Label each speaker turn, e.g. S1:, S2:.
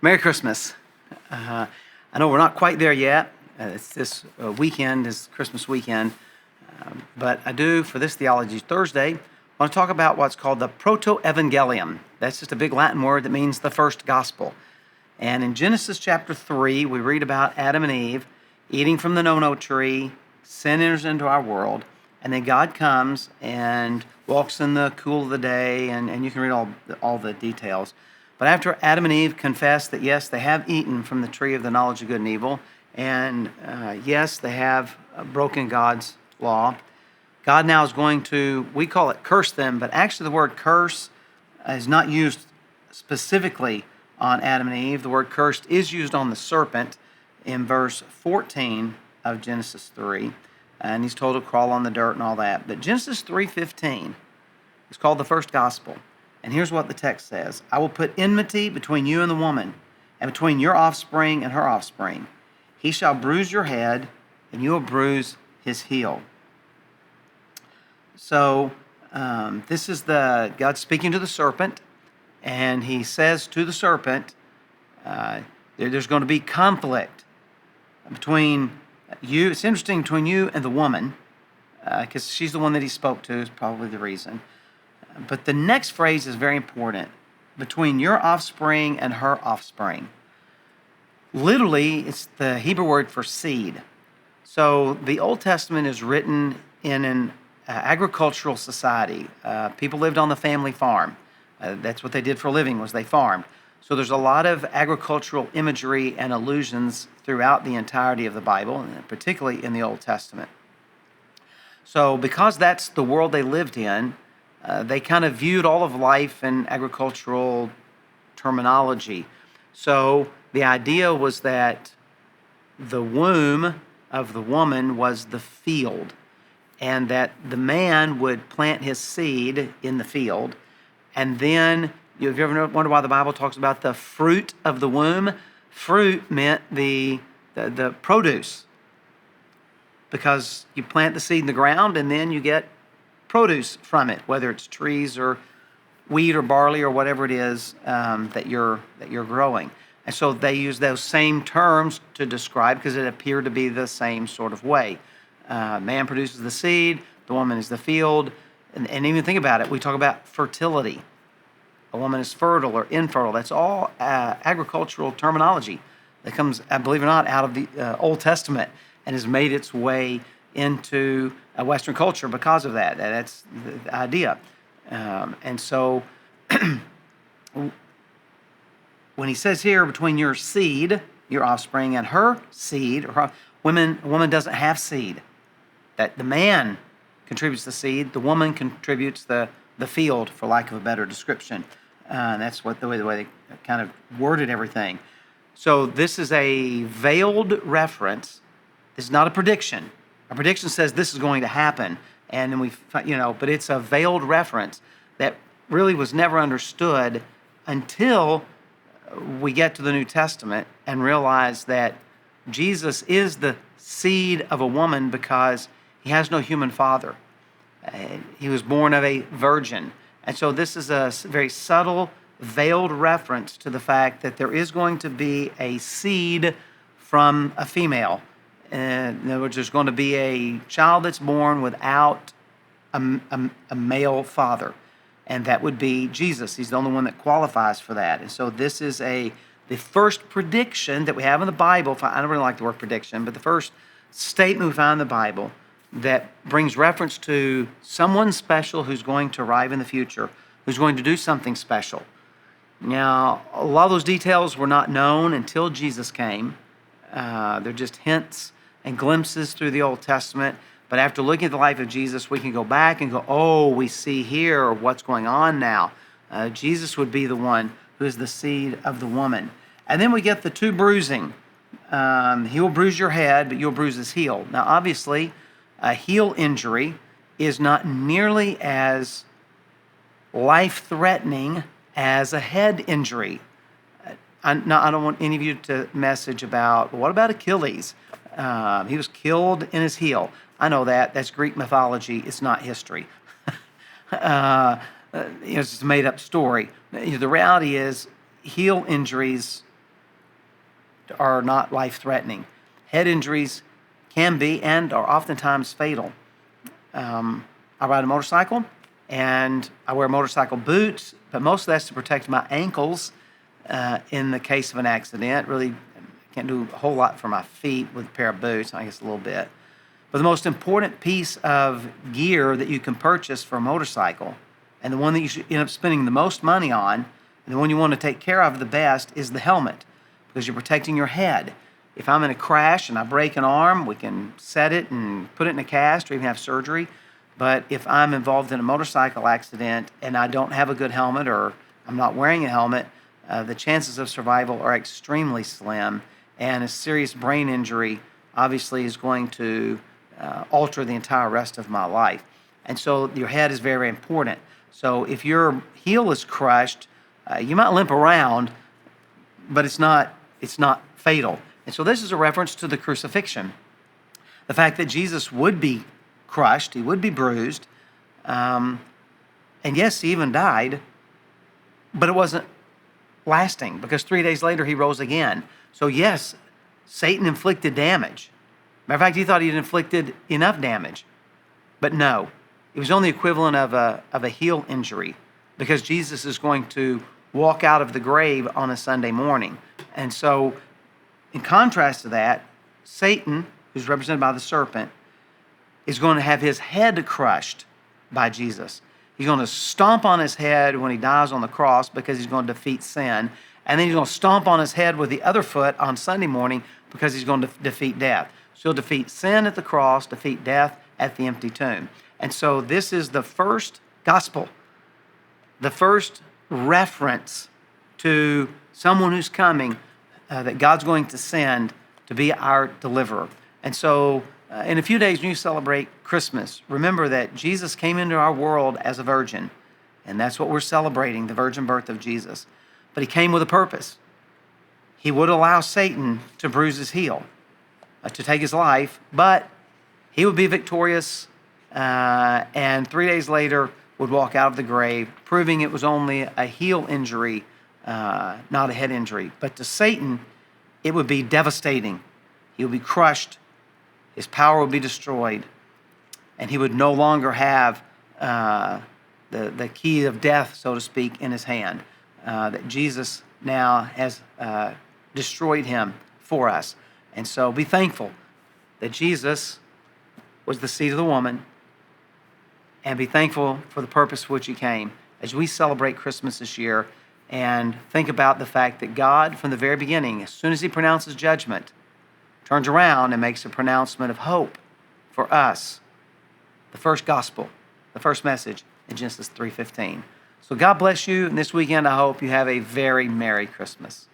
S1: Merry Christmas. I know we're not quite there yet. It's this weekend is Christmas weekend. But I do, for this Theology Thursday, want to talk about what's called the proto-evangelium. That's just a big Latin word that means the first gospel. And in Genesis chapter 3, we read about Adam and Eve eating from the no-no tree, sin enters into our world, and then God comes and walks in the cool of the day, and you can read all the details. But after Adam and Eve confess that, yes, they have eaten from the tree of the knowledge of good and evil, and yes, they have broken God's law, God now is going to, we call it curse them, but actually the word curse is not used specifically on Adam and Eve. The word cursed is used on the serpent in verse 14 of Genesis 3, and he's told to crawl on the dirt and all that. But Genesis 3:15 is called the first gospel. And here's what the text says. I will put enmity between you and the woman, and between your offspring and her offspring. He shall bruise your head, and you will bruise his heel. So this is God speaking to the serpent, and he says to the serpent, there's going to be conflict between you. It's interesting, between you and the woman, because she's the one that he spoke to, is probably the reason. But the next phrase is very important. Between your offspring and her offspring. Literally, it's the Hebrew word for seed. So the Old Testament is written in an agricultural society. People lived on the family farm. That's what they did for a living, was they farmed. So there's a lot of agricultural imagery and allusions throughout the entirety of the Bible, and particularly in the Old Testament. So because that's the world they lived in, they kind of viewed all of life in agricultural terminology. So the idea was that the womb of the woman was the field, and that the man would plant his seed in the field. And then, have you ever wondered why the Bible talks about the fruit of the womb? Fruit meant the produce, because you plant the seed in the ground and then you get produce from it, whether it's trees or wheat or barley or whatever it is that you're growing. And so they use those same terms to describe, because it appeared to be the same sort of way. Man produces the seed, the woman is the field, and even think about it, we talk about fertility. A woman is fertile or infertile. That's all agricultural terminology that comes, believe it or not, out of the Old Testament and has made its way into Western culture because of that. That's the idea. And so when he says here, between your seed, your offspring, and her seed, a woman doesn't have seed. That the man contributes the seed, the woman contributes the field, for lack of a better description. That's the way they kind of worded everything. So this is a veiled reference. This is not a prediction. A prediction says this is going to happen, and then but it's a veiled reference that really was never understood until we get to the New Testament and realize that Jesus is the seed of a woman because he has no human father. He was born of a virgin. And so this is a very subtle, veiled reference to the fact that there is going to be a seed from a female. In other words, there's going to be a child that's born without a male father. And that would be Jesus. He's the only one that qualifies for that. And so this is the first prediction that we have in the Bible. I don't really like the word prediction, but the first statement we find in the Bible that brings reference to someone special who's going to arrive in the future, who's going to do something special. Now, a lot of those details were not known until Jesus came. They're just hints and glimpses through the Old Testament. But after looking at the life of Jesus, we can go back and go, oh, we see here what's going on now. Jesus would be the one who is the seed of the woman. And then we get the two bruising. He will bruise your head, but you'll bruise his heel. Now, obviously, a heel injury is not nearly as life-threatening as a head injury. I don't want any of you to message about, what about Achilles? He was killed in his heel. I know that. That's Greek mythology. It's not history. It's just a made-up story. The reality is, heel injuries are not life-threatening. Head injuries can be and are oftentimes fatal. I ride a motorcycle, and I wear motorcycle boots, but most of that's to protect my ankles in the case of an accident. Really can't do a whole lot for my feet with a pair of boots, I guess a little bit. But the most important piece of gear that you can purchase for a motorcycle, and the one that you should end up spending the most money on, and the one you want to take care of the best, is the helmet, because you're protecting your head. If I'm in a crash and I break an arm, we can set it and put it in a cast or even have surgery. But if I'm involved in a motorcycle accident and I don't have a good helmet, or I'm not wearing a helmet, the chances of survival are extremely slim, and a serious brain injury obviously is going to alter the entire rest of my life. And so your head is very, very important. So if your heel is crushed, you might limp around, but it's not fatal. And so this is a reference to the crucifixion. The fact that Jesus would be crushed, he would be bruised, and yes, he even died, but it wasn't lasting, because 3 days later he rose again. So yes, Satan inflicted damage. Matter of fact, he thought he'd inflicted enough damage, but no, it was only equivalent of a heel injury, because Jesus is going to walk out of the grave on a Sunday morning. And so in contrast to that, Satan, who's represented by the serpent, is going to have his head crushed by Jesus. He's going to stomp on his head when he dies on the cross, because he's going to defeat sin. And then he's going to stomp on his head with the other foot on Sunday morning, because he's going to defeat death. So he'll defeat sin at the cross, defeat death at the empty tomb. And so this is the first gospel, the first reference to someone who's coming, that God's going to send to be our deliverer. And so in a few days, when you celebrate Christmas, remember that Jesus came into our world as a virgin, and that's what we're celebrating, the virgin birth of Jesus. But he came with a purpose. He would allow Satan to bruise his heel, to take his life, but he would be victorious, and 3 days later would walk out of the grave, proving it was only a heel injury, not a head injury. But to Satan, it would be devastating. He would be crushed. His power would be destroyed. And he would no longer have the key of death, so to speak, in his hand. That Jesus now has destroyed him for us. And so be thankful that Jesus was the seed of the woman, and be thankful for the purpose for which he came as we celebrate Christmas this year. And think about the fact that God, from the very beginning, as soon as he pronounces judgment, turns around and makes a pronouncement of hope for us. The first gospel, the first message in Genesis 3:15. So God bless you, and this weekend I hope you have a very Merry Christmas.